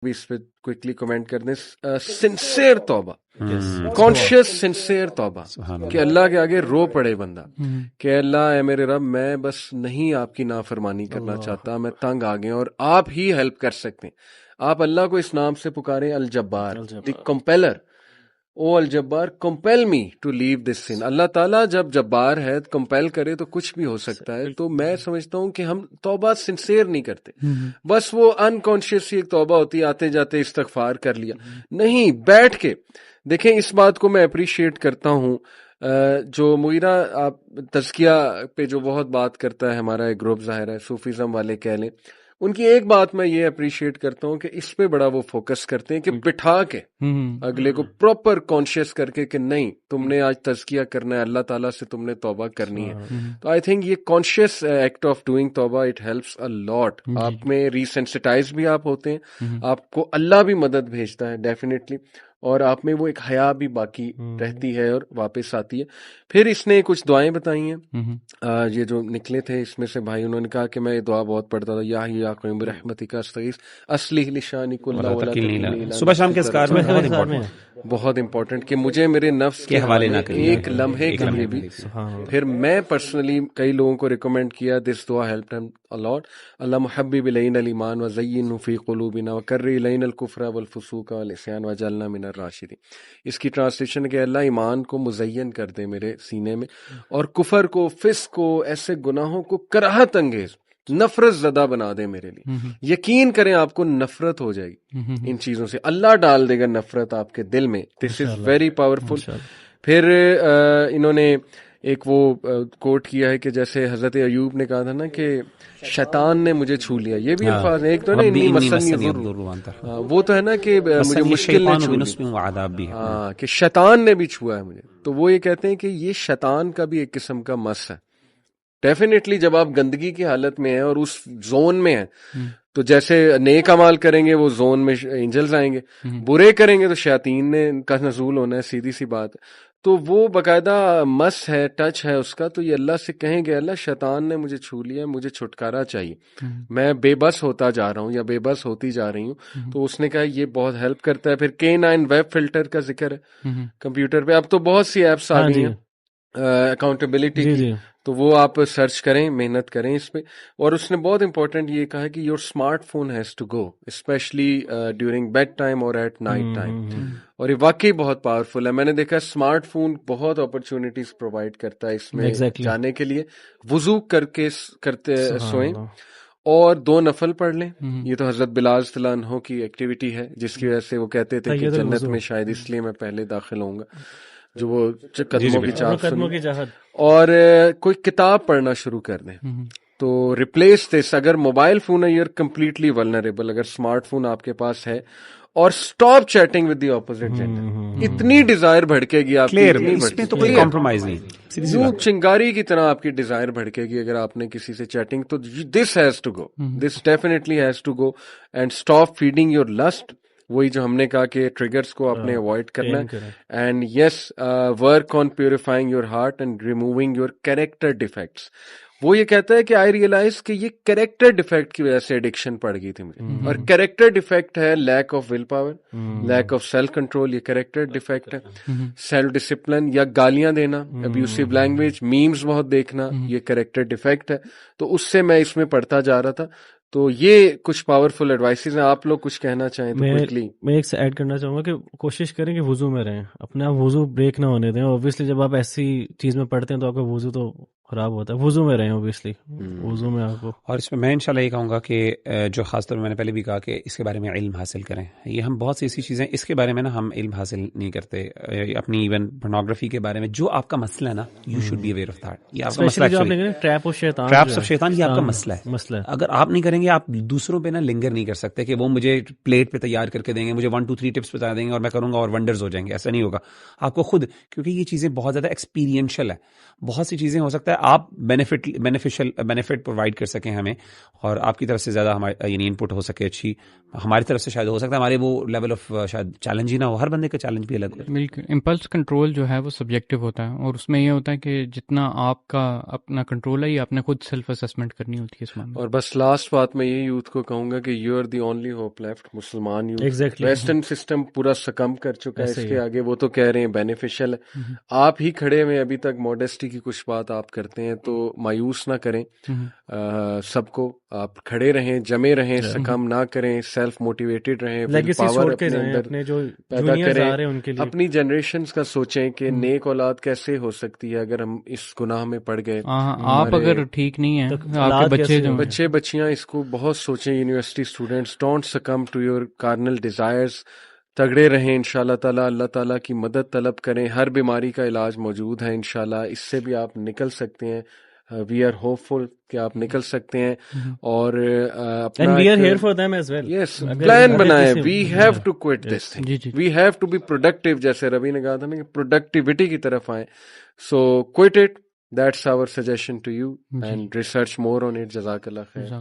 بھی اس پہ quickly comment کر دیں. سنسیئر توبہ, کانشیس سنسیئر توبہ, کہ اللہ کے آگے رو پڑے بندہ کہ اللہ اے میرے رب, میں بس نہیں آپ کی نافرمانی کرنا چاہتا, میں تنگ آ گیا اور آپ ہی ہیلپ کر سکتے ہیں. آپ اللہ کو اس نام سے پکاریں, الجبار, دی کمپیلر. او الجبار کمپیل می ٹو لیو دس سن. اللہ تعالیٰ جب جبار ہے کمپیل کرے تو کچھ بھی ہو سکتا ہے. تو میں سمجھتا ہوں کہ ہم توبہ سنسیئر نہیں کرتے, بس وہ انکانشیس ایک توبہ ہوتی ہے, آتے جاتے استغفار کر لیا. نہیں, بیٹھ کے دیکھیں. اس بات کو میں اپریشیٹ کرتا ہوں جو مغیرہ آپ تزکیہ پہ جو بہت بات کرتا ہے ہمارا ایک گروپ, ظاہر ہے صوفیزم والے کہہ لیں, ان کی ایک بات میں یہ اپریشیٹ کرتا ہوں کہ اس پہ بڑا وہ فوکس کرتے ہیں کہ بٹھا کے اگلے کو پراپر کانشیس کر کے کہ نہیں تم نے آج تزکیہ کرنا ہے, اللہ تعالیٰ سے تم نے توبہ کرنی ہے. تو آئی تھنک یہ کانشیس ایکٹ آف ڈوئنگ توبہ, اٹ ہیلپس اے لاٹ. آپ میں ریسینسٹائز بھی آپ ہوتے ہیں, آپ کو اللہ بھی مدد بھیجتا ہے ڈیفینیٹلی, اور آپ میں وہ ایک حیا بھی باقی رہتی ہے اور واپس آتی ہے. پھر اس نے کچھ دعائیں بتائی ہیں, یہ جو نکلے تھے اس میں سے بھائی, انہوں نے کہا کہ میں یہ دعا بہت پڑھتا تھا, یا حی یا قیوم برحمتک استغیث اصلح لشانی کلہ ولا تکلنی. صبح شام کے اذکار میں بہت امپورٹنٹ کہ مجھے میرے نفس کے حوالے نہ ایک لمحے کے لیے بھی. پھر میں پرسنلی کئی لوگوں کو ریکمینڈ کیا, دس دعا ہیلپ ہم الاٹ. اللہم حبب الینا الایمان وزینہ فی قلوبنا وکرہ الینا الکفر والفسوق والعصیان واجعلنا من الراشدین. اس کی ٹرانسلیشن کہ اللہ ایمان کو مزین کر دے میرے سینے میں, اور کفر کو, فسق کو, ایسے گناہوں کو کراہت انگیز, نفرت زدہ بنا دے میرے لیے. یقین کریں آپ کو نفرت ہو جائے گی ان چیزوں سے, اللہ ڈال دے گا نفرت آپ کے دل میں. دس از ویری پاورفل. پھر انہوں نے ایک وہ کوٹ کیا ہے کہ جیسے حضرت ایوب نے کہا تھا نا کہ شیطان نے مجھے چھو لیا. یہ بھی الفاظ ہیں, ایک تو نا انی مسنی الضر, وہ تو ہے نا کہ مجھے مشکل نے چھو لیا, کہ شیطان نے بھی چھوا ہے مجھے. تو وہ یہ کہتے ہیں کہ یہ شیطان کا بھی ایک قسم کا مس ہے. ڈیفینیٹلی جب آپ گندگی کی حالت میں ہیں اور اس زون میں ہیں, تو جیسے نیک اعمال کریں گے وہ زون میں اینجلز آئیں گے, برے کریں گے تو شیاطین نے کا نزول ہونا ہے, سیدھی سی بات. تو وہ باقاعدہ مس ہے, ٹچ ہے اس کا. تو یہ اللہ سے کہیں گے اللہ شیطان نے مجھے چھو لیا, مجھے چھٹکارا چاہیے, میں بے بس ہوتا جا رہا ہوں یا بے بس ہوتی جا رہی ہوں. تو اس نے کہا یہ بہت ہیلپ کرتا ہے. پھر K9 ویب فلٹر کا ذکر ہے کمپیوٹر پہ. اب تو بہت سی ایپس آ گئی ہیں اکاؤنٹیبلٹی کی, تو وہ آپ سرچ کریں, محنت کریں اس پہ. اور اس نے بہت امپورٹنٹ یہ کہا کہ your smart phone has to go especially during bed time اور ایٹ نائٹ ٹائم. اور یہ واقعی بہت پاورفل ہے. میں نے دیکھا اسمارٹ فون بہت اپرچونیٹیز پرووائڈ کرتا ہے اس میں جانے کے لیے. وضو کر کے کرتے سوئیں اور 2 نفل پڑھ لیں. یہ تو حضرت بلال صلی اللہ عنہ کی ایکٹیویٹی ہے جس کی وجہ سے وہ کہتے تھے کہ جنت میں شاید اس لیے میں پہلے داخل ہوں گا, جو وہ قدموں کی چاہت. اور کوئی کتاب پڑھنا شروع کر دیں. تو ریپلیس دس, اگر موبائل فون ہے یو آر کمپلیٹلی ولنریبل, اگر اسمارٹ فون آپ کے پاس ہے, اور stop chatting with the opposite gender. اتنی ڈیزائر بھڑکے گی آپ کی, تو کوئی کمپرومائز نہیں, چنگاری کی طرح آپ کی ڈیزائر بھڑکے گی اگر آپ نے کسی سے چیٹنگ. تو this has to go, this definitely has to go, and stop feeding your list. وہی جو ہم نے کہا کہ ٹریگرز کو آپ نے اوائڈ کرنا ہے. And yes, work on purifying your heart and removing your character defects. وہ یہ کہتا ہے کہ آئی ریئلائز کہ یہ کیریکٹر ڈیفیکٹ کی وجہ سے ایڈکشن پڑ گئی تھی مجھے. اور کیریکٹر ڈیفیکٹ ہے lack of will power, lack of self control, یہ کیریکٹر ڈیفیکٹ ہے. سیلف ڈسپلن یا گالیاں دینا, ابیوسو لینگویج, میمز بہت دیکھنا, یہ کیریکٹر ڈیفیکٹ ہے. تو اس سے میں اس میں پڑھتا جا رہا تھا. تو یہ کچھ پاورفل ایڈوائسز ہیں. آپ لوگ کچھ کہنا چاہیں تو کوئکلی. میں ایک ایڈ کرنا چاہوں گا کہ کوشش کریں کہ وضو میں رہیں, اپنے آپ وضو بریک نہ ہونے دیں. اوبیسلی جب آپ ایسی چیز میں پڑھتے ہیں تو آپ کا وضو تو خراب ہوتا ہے. وضو میں رہیں اوبیسلی, وضو میں آپ کو. اور اس میں میں انشاءاللہ یہ کہوں گا کہ جو خاص طور میں نے پہلے بھی کہا کہ اس کے بارے میں علم حاصل کریں. یہ ہم بہت سی ایسی چیزیں اس کے بارے میں نا ہم علم حاصل نہیں کرتے. اپنی ایون پورنوگرافی کے بارے میں جو آپ کا مسئلہ ہے نا, you should be aware of that. یہ آپ کا مسئلہ ہے, ٹریپ آف شیطان, یہ آپ کا مسئلہ ہے. اگر آپ نہیں کریں گے, آپ دوسروں پہ نا لنگر نہیں کر سکتے کہ وہ مجھے پلیٹ پہ تیار کر کے دیں گے, مجھے 1 2 3 ٹپس بتا دیں گے اور میں کروں گا اور ونڈرز ہو جائیں گے. ایسا نہیں ہوگا. آپ کو خود, کیونکہ یہ چیزیں بہت زیادہ ایکسپیرینشل ہے. بہت سی چیزیں ہو سکتا ہے آپ بینیفٹ پرووائڈ کر سکیں ہمیں، اور آپ کی طرف سے زیادہ ہماری یعنی انپٹ ہو سکے اچھی، ہماری طرف سے شاید ہو سکتا ہے ہمارے وہ لیول آف شاید چیلنج ہی نہ ہو، ہر بندے کا چیلنج بھی الگ ہے. بالکل. امپلس کنٹرول جو ہے وہ سبجیکٹو ہوتا ہے، اور اس میں یہ ہوتا ہے کہ جتنا آپ کا اپنا کنٹرول ہے یہ آپ نے خود سیلف اسسمنٹ کرنی ہوتی ہے اس معاملے میں. اور بس لاسٹ بات میں یہ یوتھ کو کہوں گا کہ you are the only hope left. مسلمان یوتھ، ویسٹرن سسٹم پورا سکم کر چکا ہے اس کے آگے. وہ تو کہہ رہے ہیں بینیفیشل، آپ ہی کھڑے ہوئے ابھی تک ماڈیسٹی کی کچھ بات آپ کرتے ہیں، تو مایوس نہ کریں سب کو. آپ کھڑے رہیں، جمے رہیں، سکم نہ کریں، سیلف موٹیویٹڈ رہیں، پاور اپنے اندر پیدا کریں. اپنی جنریشنز کا سوچیں کہ نیک اولاد کیسے ہو سکتی ہے اگر ہم اس گناہ میں پڑ گئے. آپ اگر ٹھیک نہیں ہیں، آپ کے بچے بچیاں اس کو بہت سوچیں. University students, don't succumb to your carnal desires. تگڑے رہیں انشاءاللہ تعالیٰ، اللہ تعالیٰ کی مدد طلب کریں. ہر بیماری کا علاج موجود ہے انشاءاللہ، اس سے بھی آپ نکل سکتے ہیں. وی آر ہوپ فل کہ آپ نکل سکتے ہیں. اور اپنا یس پلان بنائیں. We have to quit this thing, we have to be productive. جیسے روی نے کہا تھا نا کہ پروڈکٹیوٹی کی طرف آئیں. So quit it. That's our suggestion to you, and research more on it. Jazakallah khair.